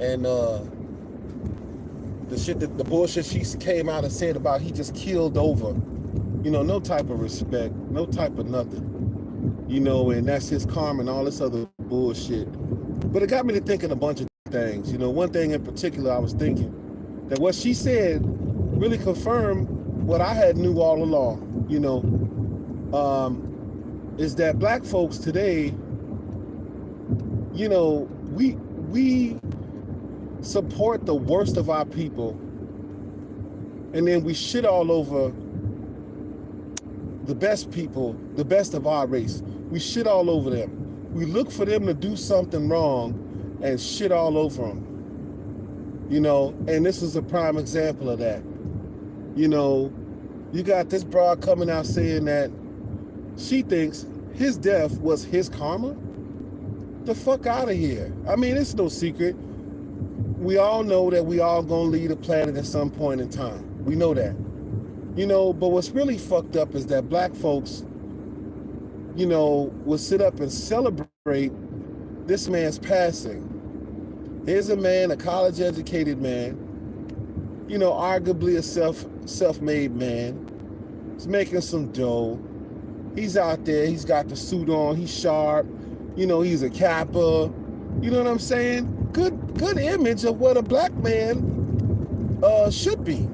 And the bullshit she came out and said about he just killed over, no type of respect, no type of nothing, and that's his karma and all this other bullshit. But it got me to thinking a bunch of things. One thing in particular I was thinking, that what she said really confirmed what I had knew all along, is that black folks today, we support the worst of our people, and then we shit all over the best people, the best of our race. We shit all over them. We look for them to do something wrong and shit all over them. And this is a prime example of that. You got this broad coming out saying that she thinks his death was his karma. The fuck out of here. I mean, it's no secret. We all know that we all gonna leave the planet at some point in time. We know that. But what's really fucked up is that black folks, will sit up and celebrate this man's passing. Here's a man, a college-educated man, arguably a self-made man. He's making some dough. He's out there. He's got the suit on. He's sharp. He's a Kappa. You know what I'm saying? Good image of what a black man should be.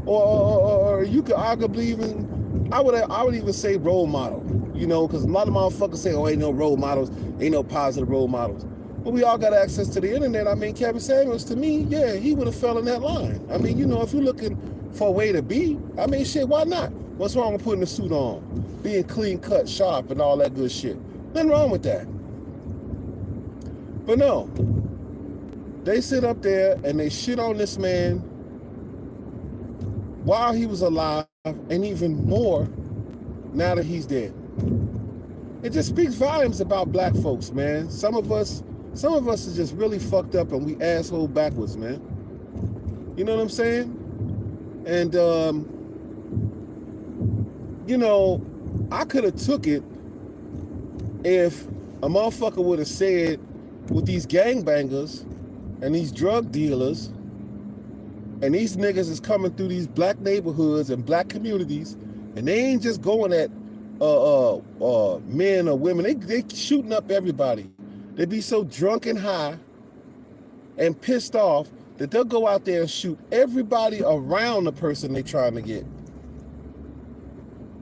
Or you could arguably even, I would even say role model. Because a lot of motherfuckers say, oh, ain't no role models, ain't no positive role models. But we all got access to the internet. I mean, Kevin Samuels, to me, yeah, he would have fell in that line. I mean, if you're looking for a way to be, I mean, shit, why not? What's wrong with putting a suit on, being clean cut, sharp, and all that good shit? Nothing wrong with that. But no, they sit up there and they shit on this man while he was alive, and even more now that he's dead. It just speaks volumes about black folks, man. Some of us are just really fucked up, and we asshole backwards, man. You know what I'm saying? And I could have took it if a motherfucker would have said, with these gangbangers and these drug dealers and these niggas is coming through these black neighborhoods and black communities, and they ain't just going at men or women. They shooting up everybody. They be so drunk and high and pissed off that they'll go out there and shoot everybody around the person they trying to get.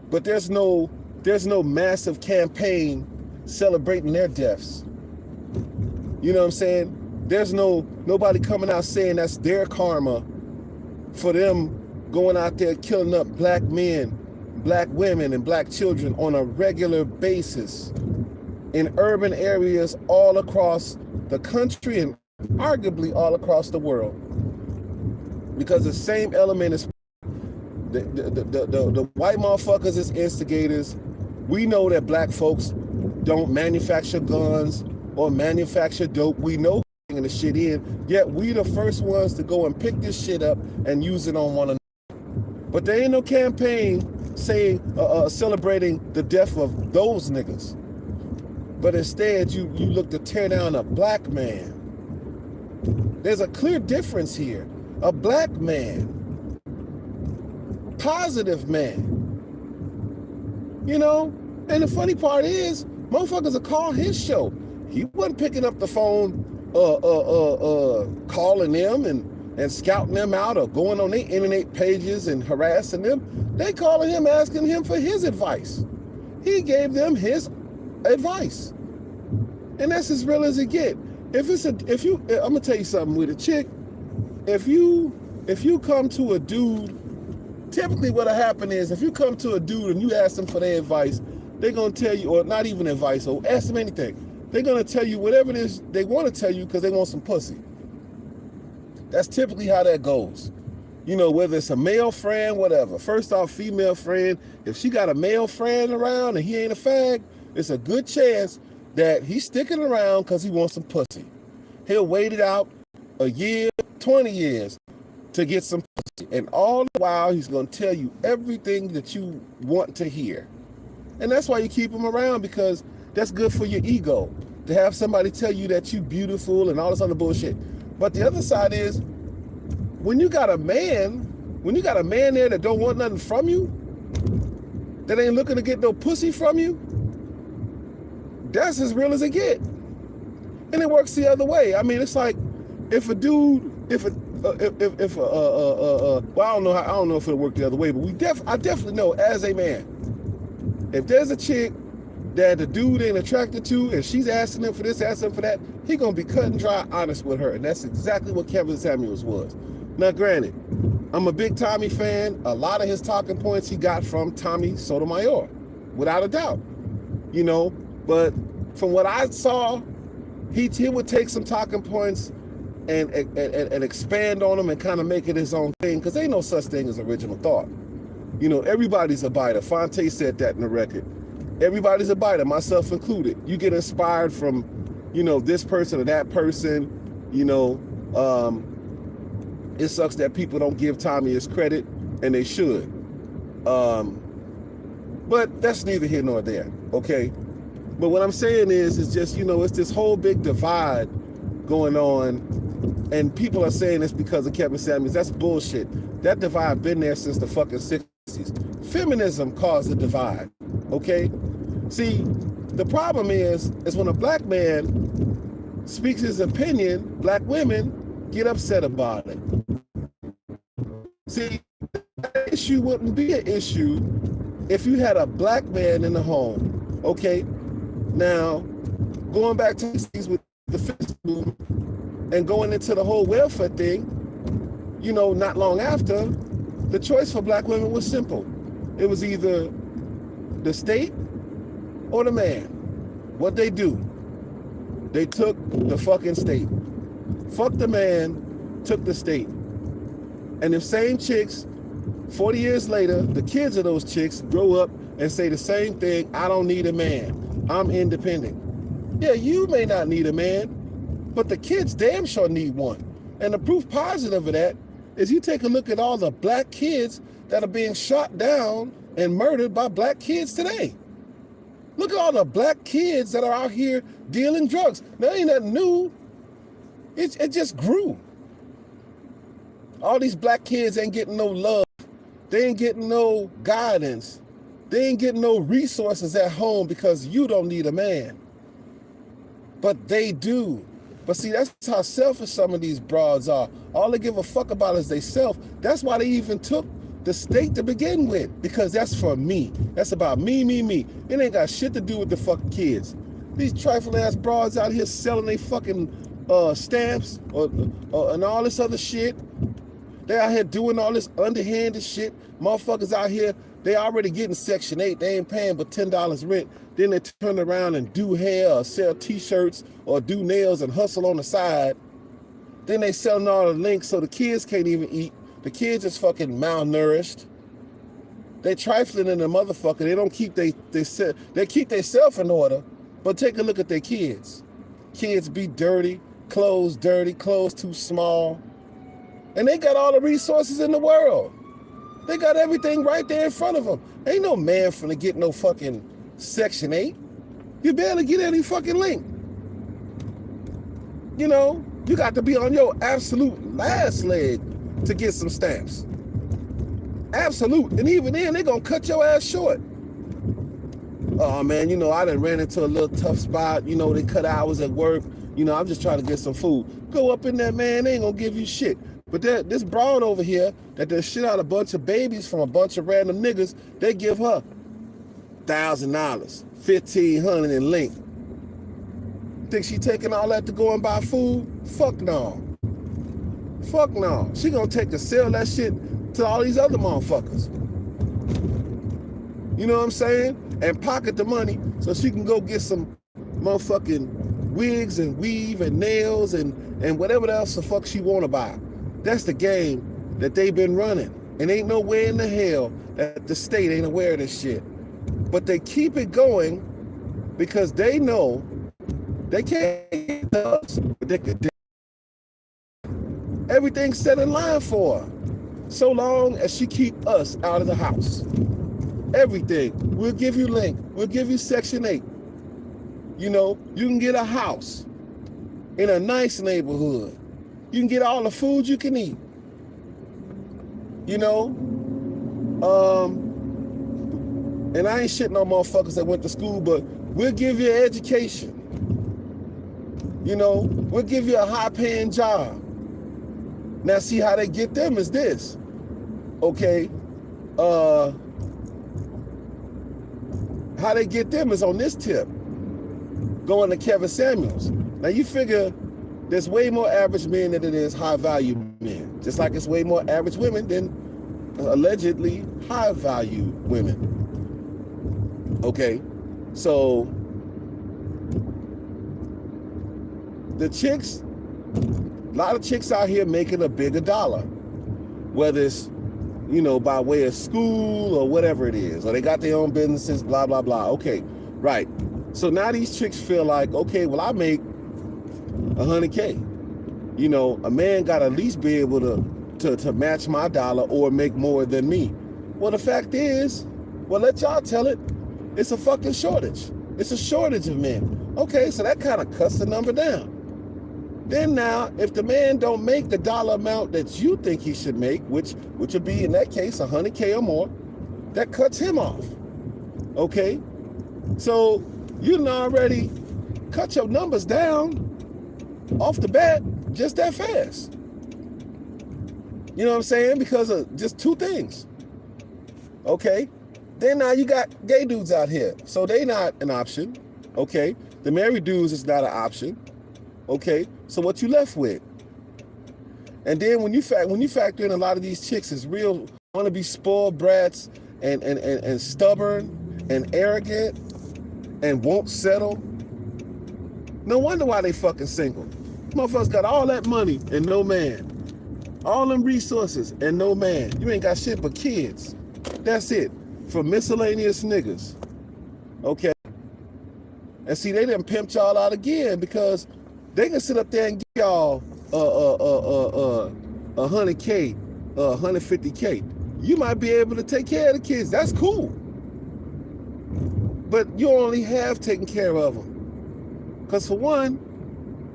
But there's no massive campaign celebrating their deaths. You know what I'm saying? There's nobody coming out saying that's their karma for them going out there killing up black men, black women, and black children on a regular basis in urban areas all across the country and arguably all across the world. Because the same element is the white motherfuckers is instigators. We know that black folks don't manufacture guns or manufacture dope. We know the shit in, yet we the first ones to go and pick this shit up and use it on one another. But there ain't no campaign saying celebrating the death of those niggas. But instead you look to tear down a black man. There's a clear difference here. A black man, positive man, and the funny part is motherfuckers will call his show. He wasn't picking up the phone calling them and scouting them out or going on their internet pages and harassing them. They calling him, asking him for his advice. He gave them his advice. And that's as real as it get. I'm gonna tell you something with a chick. If you come to a dude, typically what'll happen is if you come to a dude and you ask them for their advice, they're gonna tell you, or not even advice, or ask them anything. They're gonna tell you whatever it is they want to tell you because they want some pussy. That's typically how that goes. Whether it's a male friend, whatever. First off, female friend, if she got a male friend around and he ain't a fag, it's a good chance that he's sticking around because he wants some pussy. He'll wait it out a year, 20 years to get some pussy. And all the while, he's going to tell you everything that you want to hear. And that's why you keep him around, because that's good for your ego. to have somebody tell you that you beautiful and all this other bullshit. But the other side is, when you got a man there that don't want nothing from you, that ain't looking to get no pussy from you, that's as real as it get. And it works the other way. I mean, it's like if a dude, well, I don't know if it'll work the other way, but I definitely know as a man, if there's a chick that the dude ain't attracted to and she's asking him for this, asking him for that, he gonna be cut and dry honest with her. And that's exactly what Kevin Samuels was. Now, granted, I'm a big Tommy fan. A lot of his talking points he got from Tommy Sotomayor, without a doubt. You know, but from what I saw, he would take some talking points and expand on them and kind of make it his own thing, because ain't no such thing as original thought. You know, everybody's a biter. Fonte said that in the record. Everybody's a biter, myself included. You get inspired from, you know, this person or that person. You know, it sucks that people don't give Tommy his credit, and they should. But that's neither here nor there, okay? But what I'm saying is, it's just, you know, it's this whole big divide going on, and people are saying it's because of Kevin Samuels. That's bullshit. That divide been there since the fucking 60s. Feminism caused the divide, okay? See, the problem is when a black man speaks his opinion, black women get upset about it. See, that issue wouldn't be an issue if you had a black man in the home, okay? Now, going back to things with the fifth movement and going into the whole welfare thing, you know, not long after, the choice for black women was simple. It was either the state or the man. What they do, they took the fucking state. Fuck the man, took the state. And if same chicks, 40 years later, the kids of those chicks grow up and say the same thing: I don't need a man. I'm independent. Yeah, you may not need a man, but the kids damn sure need one. And the proof positive of that is you take a look at all the black kids that are being shot down and murdered by black kids today. Look at all the black kids that are out here dealing drugs. That ain't nothing new. It just grew. All these black kids ain't getting no love. They ain't getting no guidance. They ain't getting no resources at home because you don't need a man. But they do. But see, that's how selfish some of these broads are. All they give a fuck about is they self. That's why they even took the state to begin with, because that's for me. That's about me, me, me. It ain't got shit to do with the fucking kids. These trifling ass broads out here selling they fucking stamps and all this other shit. They out here doing all this underhanded shit. Motherfuckers out here, they already getting Section 8. They ain't paying but $10 rent. Then they turn around and do hair or sell t-shirts or do nails and hustle on the side. Then they selling all the links so the kids can't even eat. The kids is fucking malnourished. They trifling in the motherfucker. They don't keep they keep themselves in order, but take a look at their kids. Kids be dirty, clothes too small. And they got all the resources in the world. They got everything right there in front of them. Ain't no man finna get no fucking Section 8. You barely get any fucking link. You know, you got to be on your absolute last leg to get some stamps. Absolute. And even then, they gonna cut your ass short. Oh man, you know, I done ran into a little tough spot. You know, they cut hours at work. You know, I'm just trying to get some food. Go up in there, man, they ain't gonna give you shit. But this broad over here that does shit out a bunch of babies from a bunch of random niggas, they give her $1,000, $1,500 in link. Think she taking all that to go and buy food? Fuck no. Fuck no. She gonna take to sell that shit to all these other motherfuckers. You know what I'm saying? And pocket the money so she can go get some motherfucking wigs and weave and nails and whatever else the fuck she wanna buy. That's the game that they've been running. And ain't no way in the hell that the state ain't aware of this shit. But they keep it going because they know they can't get us, but they could. Everything's set in line for her. So long as she keep us out of the house. Everything. We'll give you link. We'll give you Section 8. You know, you can get a house in a nice neighborhood. You can get all the food you can eat. You know, and I ain't shitting on motherfuckers that went to school, but we'll give you an education. You know, we'll give you a high-paying job. Now, see how they get them is this. Okay, how they get them is on this tip. Going to Kevin Samuels. Now, you figure there's way more average men than it is high-value men. Just like it's way more average women than allegedly high-value women. Okay, so the chicks, a lot of chicks out here making a bigger dollar, whether it's, you know, by way of school or whatever it is, or they got their own businesses, blah, blah, blah. Okay, right. So now these chicks feel like, okay, well, I make 100K. You know, a man got to at least be able to match my dollar or make more than me. Well, the fact is, well, let y'all tell it, it's a fucking shortage. It's a shortage of men. Okay, so that kind of cuts the number down. Then now, if the man don't make the dollar amount that you think he should make, which would be in that case 100K or more, that cuts him off. Okay, so you done already cut your numbers down off the bat just that fast. You know what I'm saying? Because of just two things. Okay, then now you got gay dudes out here, so they not an option. Okay, the married dudes is not an option. Okay, so what you left with? And then when you factor in a lot of these chicks is real, want to be spoiled brats and stubborn and arrogant and won't settle. No wonder why they fucking single. Motherfuckers got all that money and no man. All them resources and no man. You ain't got shit but kids. That's it. For miscellaneous niggas. Okay? And see, they done pimped y'all out again because they can sit up there and give y'all 100K, 150K. You might be able to take care of the kids. That's cool. But you only have taken care of them. Because for one,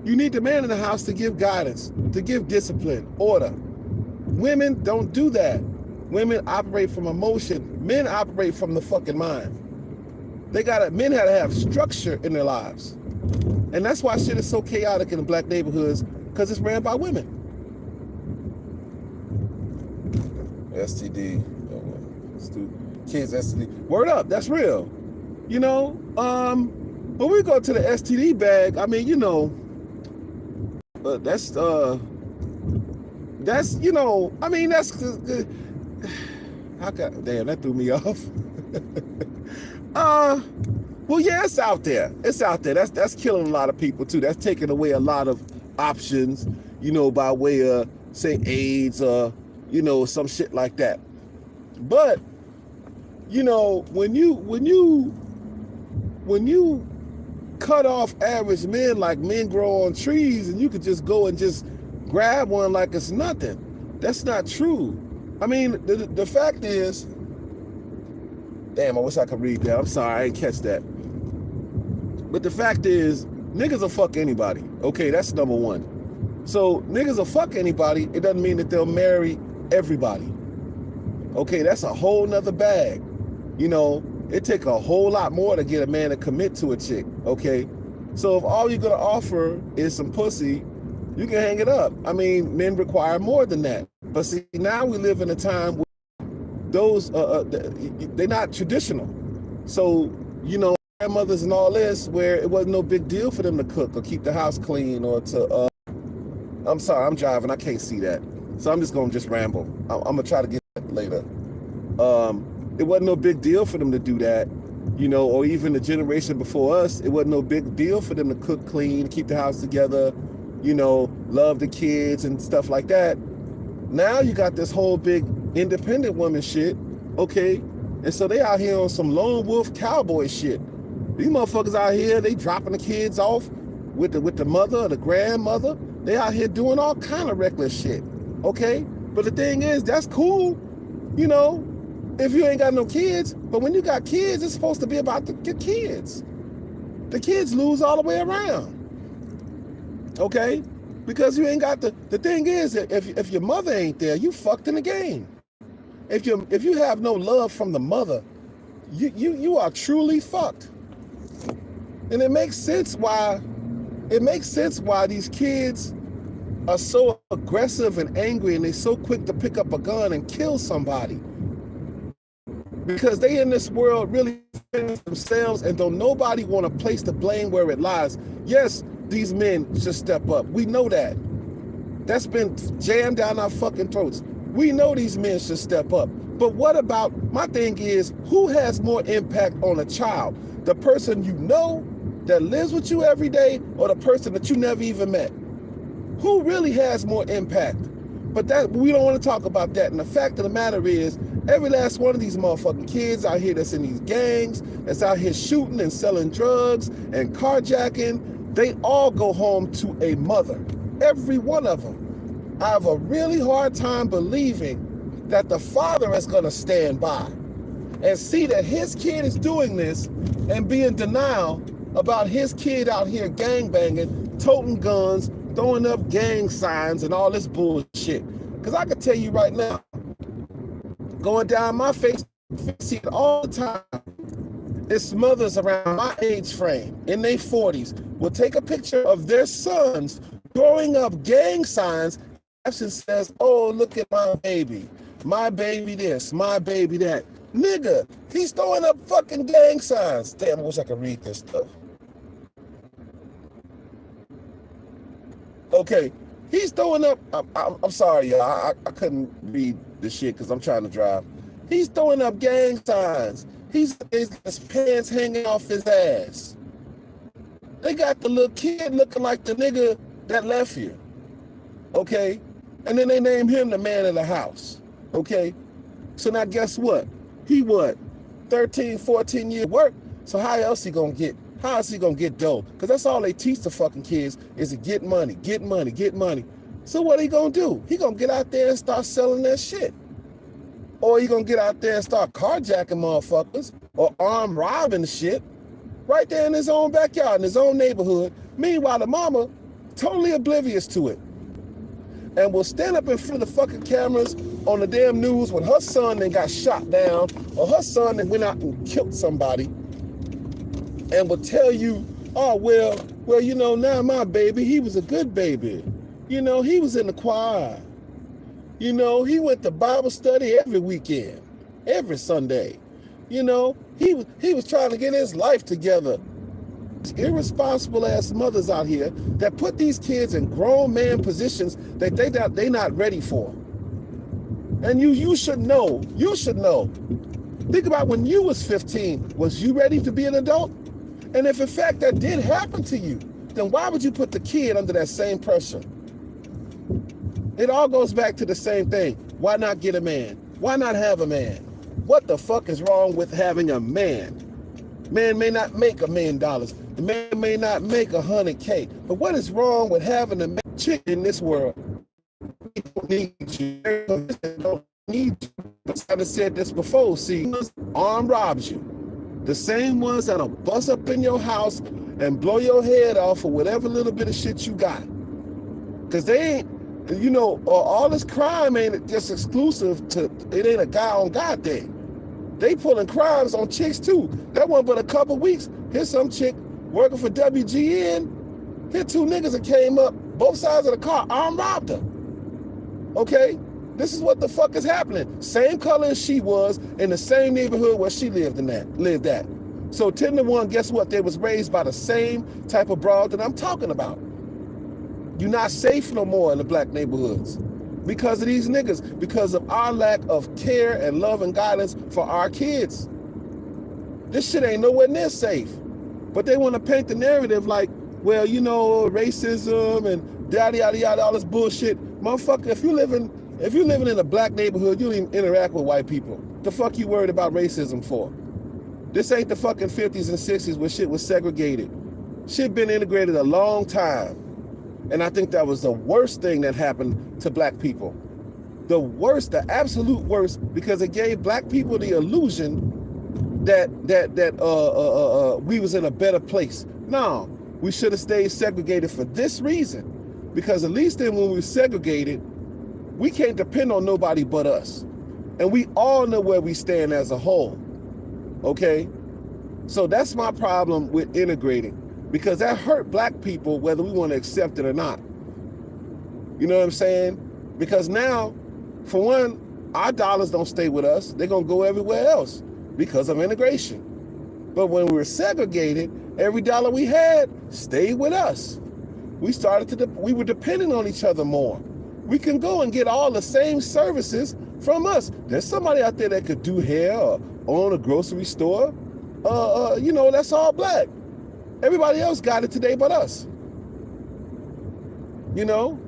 you need the man in the house to give guidance, to give discipline, order. Women don't do that. Women operate from emotion. Men operate from the fucking mind. Men had to have structure in their lives. And that's why shit is so chaotic in the black neighborhoods, because it's ran by women. STD. Kids STD. Word up, that's real. You know, when we go to the STD bag, I mean, you know, that's, you know, I mean, that's, damn, that threw me off. Well, yeah, it's out there. It's out there. That's killing a lot of people too. That's taking away a lot of options, you know, by way of, say, AIDS or, you know, some shit like that. But, you know, when you cut off average men like men grow on trees and you could just go and just grab one like it's nothing, that's not true. I mean, the fact is, damn, I wish I could read that. I'm sorry, I didn't catch that. But the fact is, niggas will fuck anybody. Okay, that's number one. So niggas will fuck anybody. It doesn't mean that they'll marry everybody. Okay, that's a whole nother bag. You know, it take a whole lot more to get a man to commit to a chick. Okay, so if all you're gonna offer is some pussy, you can hang it up. I mean, men require more than that. But see, now we live in a time where those they're not traditional. So, you know, grandmothers and all this, where it wasn't no big deal for them to cook or keep the house clean or to I'm sorry, I'm driving, I can't see that, so I'm just gonna ramble. I'm gonna try to get that later. It wasn't no big deal for them to do that, you know, or even the generation before us, it wasn't no big deal for them to cook clean, keep the house together, you know, love the kids and stuff like that. Now you got this whole big independent woman shit, okay? And so they out here on some lone wolf cowboy shit. These motherfuckers out here, they dropping the kids off with the mother or the grandmother. They out here doing all kind of reckless shit, okay? But the thing is, that's cool, you know, if you ain't got no kids. But when you got kids, it's supposed to be about your kids. the kids lose all the way around. Okay? Because you ain't got the thing is, if your mother ain't there, you fucked in the game. If you have no love from the mother, you are truly fucked. And it makes sense why these kids are so aggressive and angry, and they're so quick to pick up a gun and kill somebody. Because they in this world really themselves, and don't nobody want to place the blame where it lies. Yes, these men should step up. We know that. That's been jammed down our fucking throats. We know these men should step up. But what about, my thing is, who has more impact on a child? The person you know that lives with you every day, or the person that you never even met? Who really has more impact? But that, we don't want to talk about that. And the fact of the matter is, every last one of these motherfucking kids out here that's in these gangs, that's out here shooting and selling drugs and carjacking, they all go home to a mother. Every one of them. I have a really hard time believing that the father is going to stand by and see that his kid is doing this and be in denial about his kid out here gangbanging, toting guns, throwing up gang signs and all this bullshit. Because I can tell you right now, going down my face, see it all the time. It's mothers around my age frame, in their 40s, will take a picture of their sons throwing up gang signs and says, oh, look at my baby this, my baby that. Nigga, he's throwing up fucking gang signs. Damn, I wish I could read this stuff. Okay, he's throwing up, I'm sorry, y'all, I couldn't read this shit because I'm trying to drive. He's throwing up gang signs. He's his pants hanging off his ass. They got the little kid looking like the nigga that left here. Okay? And then they name him the man of the house. Okay? So now guess what? He what? 13, 14 years work. So how else he gonna get? How is he gonna get dough? Because that's all they teach the fucking kids is to get money, get money, get money. So what he gonna do? He gonna get out there and start selling that shit. Or he gonna get out there and start carjacking motherfuckers or armed robbing shit right there in his own backyard, in his own neighborhood. Meanwhile, the mama totally oblivious to it and will stand up in front of the fucking cameras on the damn news when her son then got shot down or her son then went out and killed somebody and will tell you, oh, well, you know, now my baby, he was a good baby. You know, he was in the choir. You know, he went to Bible study every weekend, every Sunday. You know, he was trying to get his life together. Irresponsible ass mothers out here that put these kids in grown man positions that they not ready for. And you should know. You should know. Think about when you was 15. Was you ready to be an adult? And if in fact that did happen to you, then why would you put the kid under that same pressure? It all goes back to the same thing. Why not get a man? Why not have a man? What the fuck is wrong with having a man? Man may not make $1 million. The man may not make 100K. But what is wrong with having a chick in this world? People need you. They don't need you. I've said this before. See, armed robs you. The same ones that'll bust up in your house and blow your head off for whatever little bit of shit you got. Because they ain't, you know, all this crime ain't just exclusive to, it ain't a guy on guy thing. They pulling crimes on chicks too. That one but a couple weeks, here's some chick working for WGN. Here two niggas that came up, both sides of the car, armed robbed her. Okay? This is what the fuck is happening. Same color as she was in the same neighborhood where she lived at. So 10 to 1, guess what? They was raised by the same type of broad that I'm talking about. You're not safe no more in the black neighborhoods because of these niggas, because of our lack of care and love and guidance for our kids. This shit ain't nowhere near safe. But they want to paint the narrative like, well, you know, racism and yada yada yada, all this bullshit. Motherfucker, if you're living in a black neighborhood, you don't even interact with white people. The fuck you worried about racism for? This ain't the fucking 50s and 60s where shit was segregated. Shit been integrated a long time. And I think that was the worst thing that happened to black people. The worst, the absolute worst, because it gave black people the illusion that we was in a better place. No, we should have stayed segregated for this reason. Because at least then when we're segregated, we can't depend on nobody but us. And we all know where we stand as a whole. Okay? So that's my problem with integrating. Because that hurt black people whether we want to accept it or not. You know what I'm saying? Because now, for one, our dollars don't stay with us. They're going to go everywhere else because of integration. But when we were segregated, every dollar we had stayed with us. We were depending on each other more. We can go and get all the same services from us. There's somebody out there that could do hair or own a grocery store. You know, that's all black. Everybody else got it today but us. You know?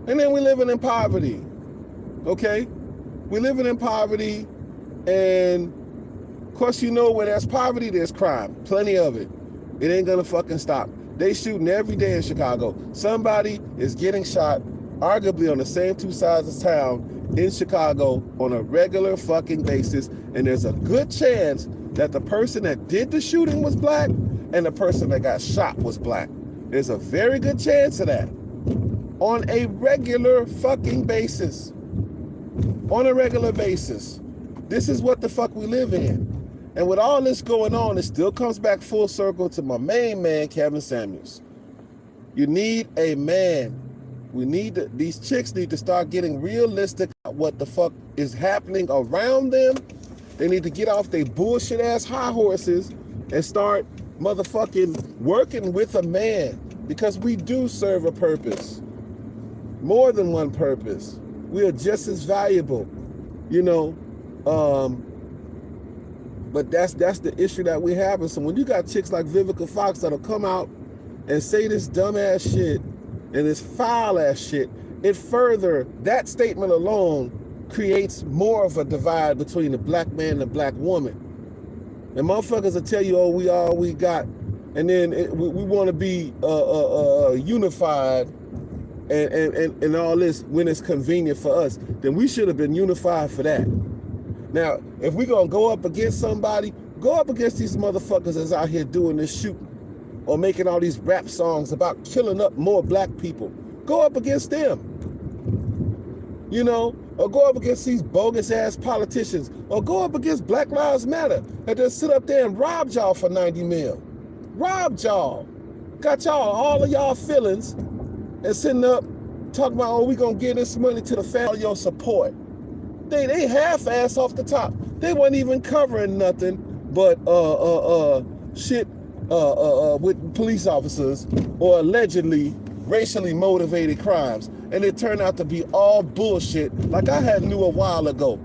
And then we're living in poverty. Okay? We're living in poverty, and of course, you know, where there's poverty, there's crime. Plenty of it. It ain't gonna fucking stop. They shooting every day in Chicago. Somebody is getting shot, arguably on the same two sides of town in Chicago on a regular fucking basis. And there's a good chance that the person that did the shooting was black and the person that got shot was black. There's a very good chance of that. On a regular fucking basis. On a regular basis. This is what the fuck we live in. And with all this going on, it still comes back full circle to my main man, Kevin Samuels. You need a man. These chicks need to start getting realistic about what the fuck is happening around them. They need to get off their bullshit ass high horses and start motherfucking working with a man, because we do serve a purpose. More than one purpose. We are just as valuable, you know. But that's the issue that we have. And so when you got chicks like Vivica Fox that'll come out and say this dumbass shit and this foul ass shit, that statement alone creates more of a divide between the black man and the black woman. And motherfuckers will tell you, oh, we all we got. And then we want to be unified and all this when it's convenient for us. Then we should have been unified for that. Now, if we're going to go up against somebody, go up against these motherfuckers that's out here doing this shooting or making all these rap songs about killing up more black people. Go up against them, you know, or go up against these bogus ass politicians, or go up against Black Lives Matter that just sit up there and robbed y'all for 90 mil. Robbed y'all. Got y'all, all of y'all feelings, and sitting up talking about, oh, we going to give this money to the family, your support. They half-ass off the top. They weren't even covering nothing but shit with police officers or allegedly racially motivated crimes. And it turned out to be all bullshit like I had knew a while ago.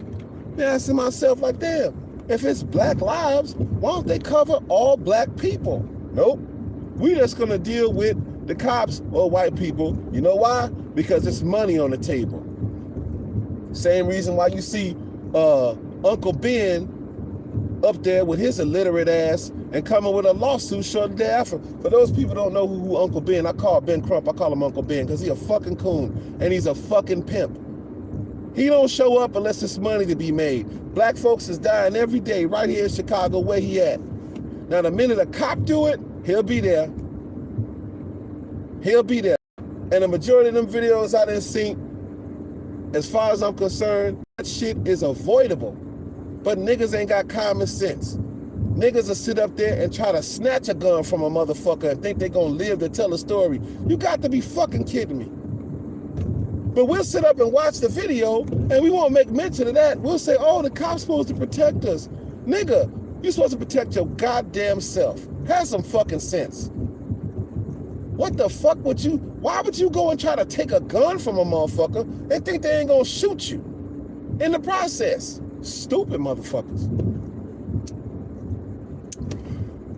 Man, I said to myself like, damn, if it's black lives, why don't they cover all black people? Nope. We just gonna deal with the cops or white people. You know why? Because it's money on the table. Same reason why you see Uncle Ben up there with his illiterate ass and coming with a lawsuit shortly thereafter. For those people who don't know who Uncle Ben, I call Ben Crump, I call him Uncle Ben because he's a fucking coon and he's a fucking pimp. He don't show up unless there's money to be made. Black folks is dying every day right here in Chicago where he at. Now the minute a cop do it, he'll be there. He'll be there. And the majority of them videos I done seen, as far as I'm concerned, that shit is avoidable. But niggas ain't got common sense. Niggas will sit up there and try to snatch a gun from a motherfucker and think they gonna live to tell a story. You got to be fucking kidding me. But we'll sit up and watch the video and we won't make mention of that. We'll say, oh, the cop's supposed to protect us. Nigga, you're supposed to protect your goddamn self. Have some fucking sense. What the fuck would you, why would you go and try to take a gun from a motherfucker and think they ain't gonna shoot you in the process? Stupid motherfuckers.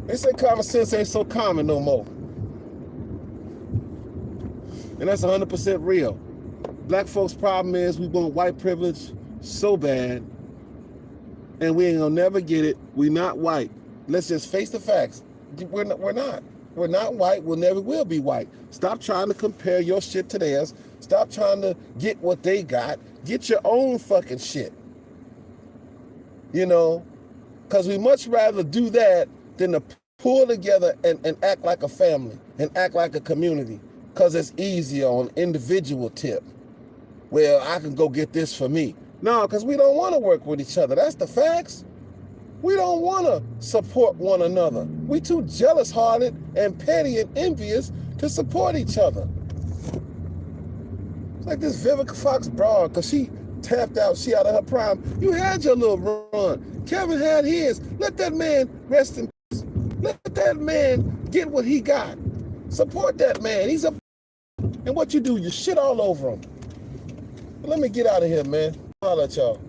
They say common sense ain't so common no more. And that's 100% real. Black folks' problem is we want white privilege so bad and we ain't gonna never get it. We not white. Let's just face the facts. We're not. We're not white. We never will be white. Stop trying to compare your shit to theirs. Stop trying to get what they got. Get your own fucking shit. You know, because we much rather do that than to pull together and act like a family and act like a community, because it's easier on individual tip. Well, I can go get this for me. No, because we don't want to work with each other. That's the facts. We don't want to support one another. We too jealous-hearted and petty and envious to support each other. It's like this Vivica Fox broad, because she tapped out, she out of her prime. You had your little run. Kevin had his. Let that man rest in peace. Let that man get what he got. Support that man. He's a... And what you do, you shit all over him. But let me get out of here, man. I'll let y'all.